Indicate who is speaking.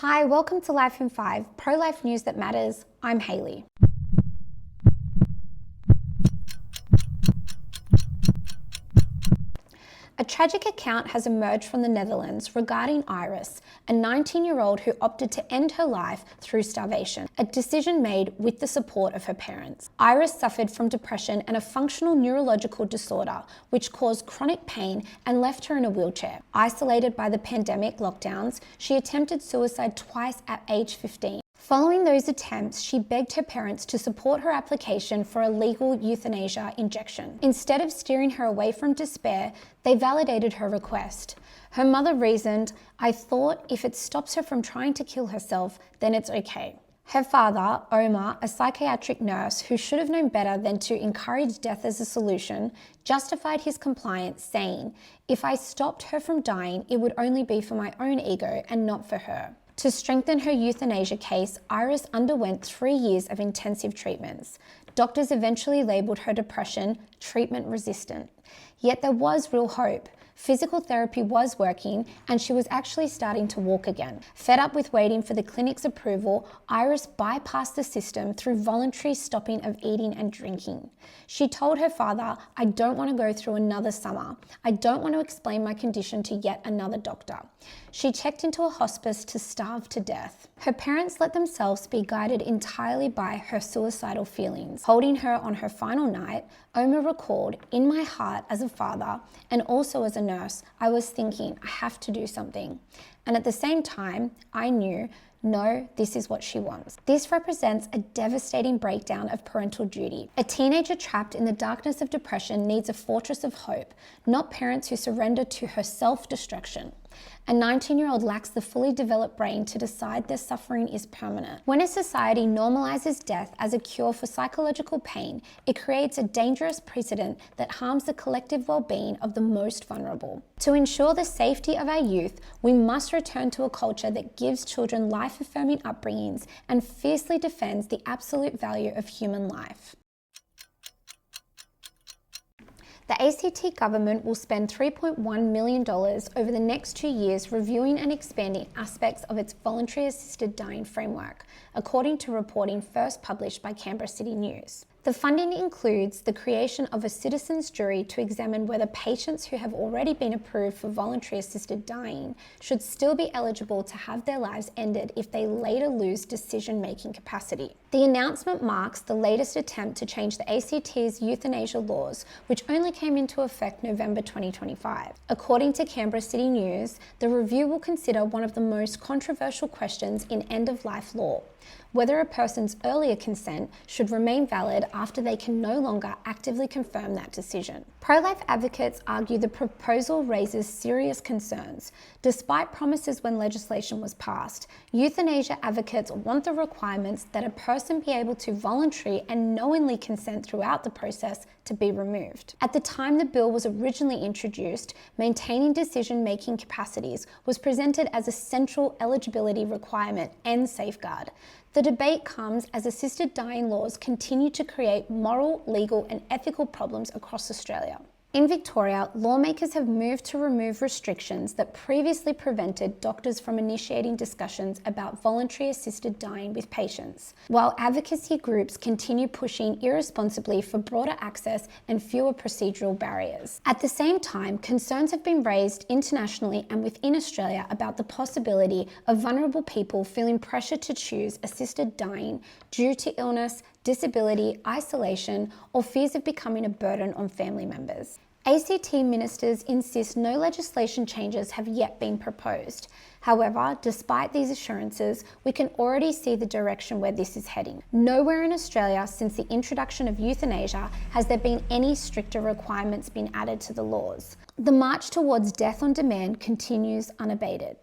Speaker 1: Hi, welcome to Life in 5, pro-life news that matters. I'm Hayley. A tragic account has emerged from the Netherlands regarding Iris, a 19-year-old who opted to end her life through starvation, a decision made with the support of her parents. Iris suffered from depression and a functional neurological disorder, which caused chronic pain and left her in a wheelchair. Isolated by the pandemic lockdowns, she attempted suicide twice at age 15. Following those attempts, she begged her parents to support her application for a legal euthanasia injection. Instead of steering her away from despair, they validated her request. Her mother reasoned, "I thought if it stops her from trying to kill herself, then it's okay." Her father, Omar, a psychiatric nurse who should have known better than to encourage death as a solution, justified his compliance, saying, "If I stopped her from dying, it would only be for my own ego and not for her." To strengthen her euthanasia case, Iris underwent 3 years of intensive treatments. Doctors eventually labelled her depression treatment-resistant. Yet there was real hope. Physical therapy was working and she was actually starting to walk again. Fed up with waiting for the clinic's approval, Iris bypassed the system through voluntary stopping of eating and drinking. She told her father, "I don't want to go through another summer. I don't want to explain my condition to yet another doctor." She checked into a hospice to starve to death. Her parents let themselves be guided entirely by her suicidal feelings. Holding her on her final night, Omar recalled, "In my heart as a father and also as a nurse, I was thinking, I have to do something. And at the same time, I knew, no, this is what she wants." This represents a devastating breakdown of parental duty. A teenager trapped in the darkness of depression needs a fortress of hope, not parents who surrender to her self-destruction. A 19-year-old lacks the fully developed brain to decide their suffering is permanent. When a society normalises death as a cure for psychological pain, it creates a dangerous precedent that harms the collective well-being of the most vulnerable. To ensure the safety of our youth, we must return to a culture that gives children life-affirming upbringings and fiercely defends the absolute value of human life. The ACT government will spend $3.1 million over the next 2 years reviewing and expanding aspects of its voluntary assisted dying framework, according to reporting first published by Canberra City News. The funding includes the creation of a citizens' jury to examine whether patients who have already been approved for voluntary assisted dying should still be eligible to have their lives ended if they later lose decision-making capacity. The announcement marks the latest attempt to change the ACT's euthanasia laws, which only came into effect November 2025. According to Canberra City News, the review will consider one of the most controversial questions in end-of-life law: whether a person's earlier consent should remain valid after they can no longer actively confirm that decision. Pro-life advocates argue the proposal raises serious concerns. Despite promises when legislation was passed, euthanasia advocates want the requirements that a person be able to voluntarily and knowingly consent throughout the process to be removed. At the time the bill was originally introduced, maintaining decision-making capacities was presented as a central eligibility requirement and safeguard. The debate comes as assisted dying laws continue to create moral, legal and ethical problems across Australia. In Victoria, lawmakers have moved to remove restrictions that previously prevented doctors from initiating discussions about voluntary assisted dying with patients, while advocacy groups continue pushing irresponsibly for broader access and fewer procedural barriers. At the same time, concerns have been raised internationally and within Australia about the possibility of vulnerable people feeling pressure to choose assisted dying due to illness, disability, isolation, or fears of becoming a burden on family members. ACT ministers insist no legislation changes have yet been proposed. However, despite these assurances, we can already see the direction where this is heading. Nowhere in Australia since the introduction of euthanasia has there been any stricter requirements been added to the laws. The march towards death on demand continues unabated.